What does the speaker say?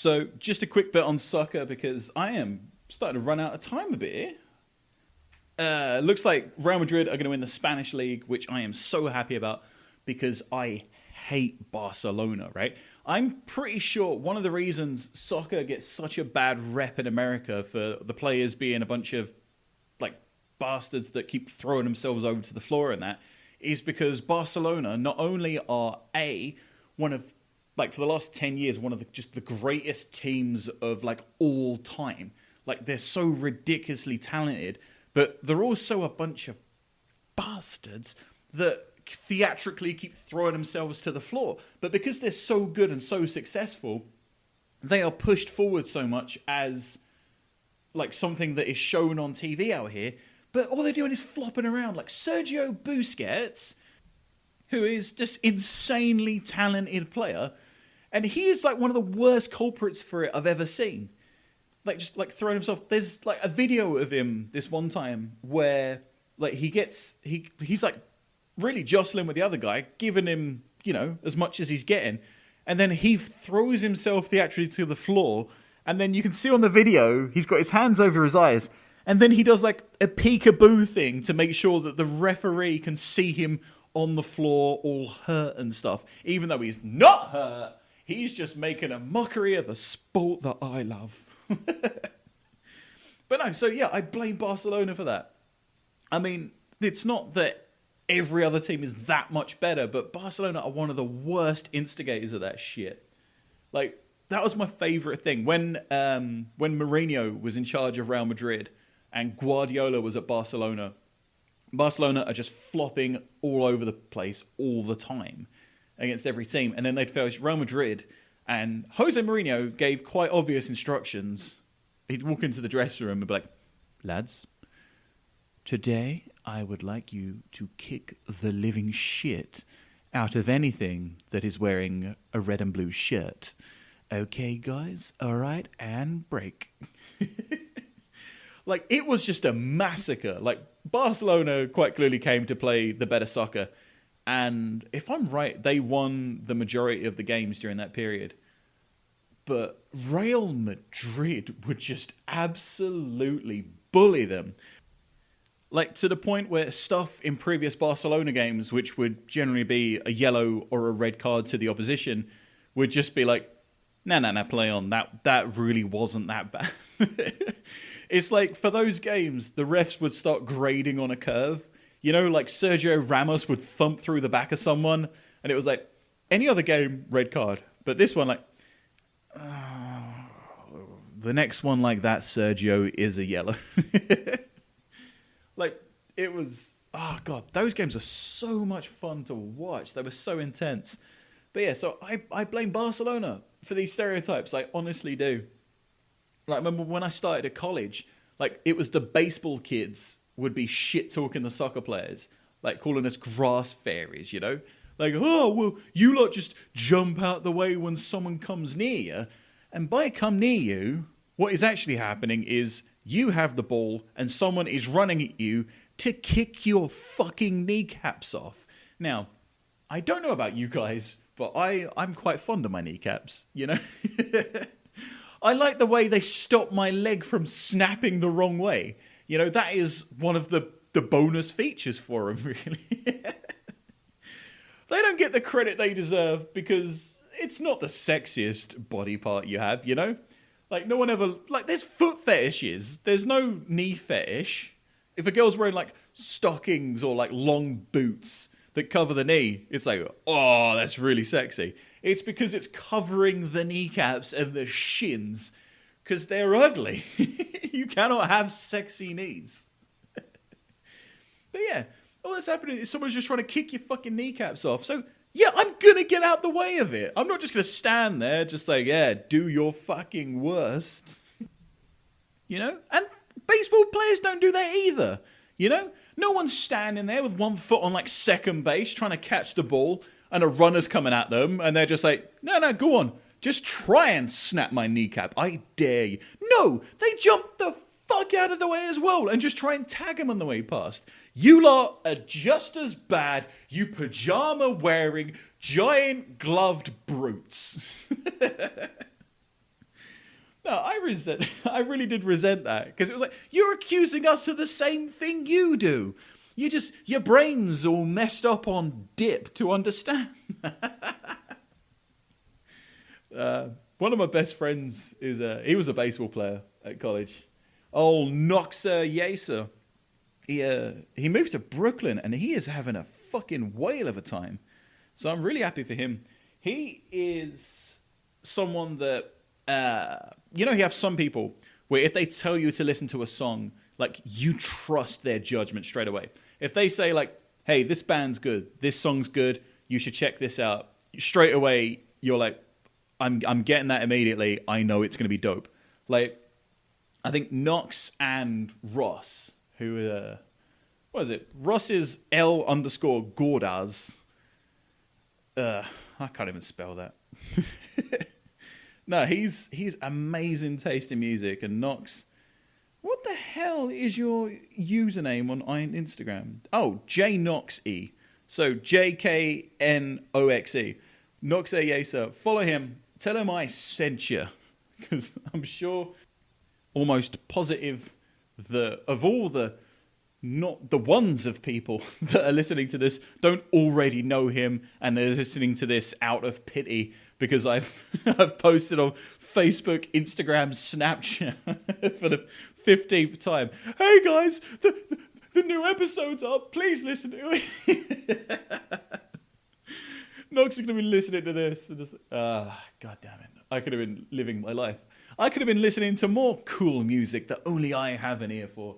So just a quick bit on soccer because I am starting to run out of time a bit here. Looks like Real Madrid are going to win the Spanish league, which I am so happy about because I hate Barcelona, right? I'm pretty sure one of the reasons soccer gets such a bad rep in America for the players being a bunch of like bastards that keep throwing themselves over to the floor and that is because Barcelona not only are one of like for the last 10 years one of the greatest teams of like all time. Like they're so ridiculously talented, but they're also a bunch of bastards that theatrically keep throwing themselves to the floor. But because they're so good and so successful, they are pushed forward so much as like something that is shown on TV out here. But all they're doing is flopping around. Like Sergio Busquets, who is just insanely talented player, and he is like one of the worst culprits for it I've ever seen. Like just like throwing himself. There's like a video of him this one time where like he's like really jostling with the other guy, giving him, you know, as much as he's getting. And then he throws himself theatrically to the floor. And then you can see on the video, he's got his hands over his eyes. And then he does like a peekaboo thing to make sure that the referee can see him on the floor all hurt and stuff. Even though he's not hurt, he's just making a mockery of the sport that I love. But no, so yeah, I blame Barcelona for that. I mean, it's not that every other team is that much better, but Barcelona are one of the worst instigators of that shit. Like, that was my favourite thing. When Mourinho was in charge of Real Madrid and Guardiola was at Barcelona, Barcelona are just flopping all over the place all the time against every team. And then they'd face Real Madrid, and Jose Mourinho gave quite obvious instructions. He'd walk into the dressing room and be like, lads, today I would like you to kick the living shit out of anything that is wearing a red and blue shirt. Okay, guys? All right, and break. Like, it was just a massacre. Like, Barcelona quite clearly came to play the better soccer. And if I'm right, they won the majority of the games during that period. But Real Madrid would just absolutely bully them. Like, to the point where stuff in previous Barcelona games, which would generally be a yellow or a red card to the opposition, would just be like, nah, play on. That really wasn't that bad. It's like, for those games, the refs would start grading on a curve. You know, like Sergio Ramos would thump through the back of someone, and it was like, any other game, red card. But this one, like, the next one like that, Sergio, is a yellow. Like, it was, oh God, those games are so much fun to watch. They were so intense. But yeah, so I blame Barcelona for these stereotypes. I honestly do. Like, I remember when I started at college, like, it was the baseball kids would be shit-talking the soccer players, like calling us grass fairies, you know? Like, oh, well, you lot just jump out the way when someone comes near you. And by come near you, what is actually happening is you have the ball and someone is running at you to kick your fucking kneecaps off. Now, I don't know about you guys, but I'm quite fond of my kneecaps, you know? I like the way they stop my leg from snapping the wrong way. You know, that is one of the bonus features for them, really. They don't get the credit they deserve because it's not the sexiest body part you have, you know? Like, no one ever... Like, there's foot fetishes. There's no knee fetish. If a girl's wearing, like, stockings or, like, long boots that cover the knee, it's like, oh, that's really sexy. It's because it's covering the kneecaps and the shins because they're ugly. You cannot have sexy knees. But yeah, all that's happening is someone's just trying to kick your fucking kneecaps off. So yeah, I'm going to get out the way of it. I'm not just going to stand there just like, yeah, do your fucking worst. You know? And baseball players don't do that either. You know? No one's standing there with one foot on like second base trying to catch the ball and a runner's coming at them and they're just like, no, go on. Just try and snap my kneecap. I dare you. No, they jump the fuck out of the way as well and just try and tag him on the way past. You lot are just as bad, you pajama-wearing, giant gloved brutes. No, I really did resent that because it was like, you're accusing us of the same thing you do. Your brain's all messed up on dip to understand. One of my best friends he was a baseball player at college. Oh, Knox Yeaser. He moved to Brooklyn and he is having a fucking whale of a time. So I'm really happy for him. He is someone that, you have some people where if they tell you to listen to a song, like you trust their judgment straight away. If they say like, hey, this band's good, this song's good, you should check this out. Straight away, you're like, I'm getting that immediately. I know it's going to be dope. Like, I think Knox and Ross, who, what is it? Ross is L_Gordaz. I can't even spell that. No, he's amazing taste in music. And Knox, what the hell is your username on Instagram? Oh, JKnoxe. So JKNOXE. Knox Yeaser. Follow him. Tell him I sent you. Because I'm sure, almost positive, of all the not the ones of people that are listening to this don't already know him and they're listening to this out of pity because I've posted on Facebook, Instagram, Snapchat for the 15th time. Hey guys, the new episode's up. Please listen to it. Knox is going to be listening to this and just, God damn it. I could have been living my life. I could have been listening to more cool music that only I have an ear for.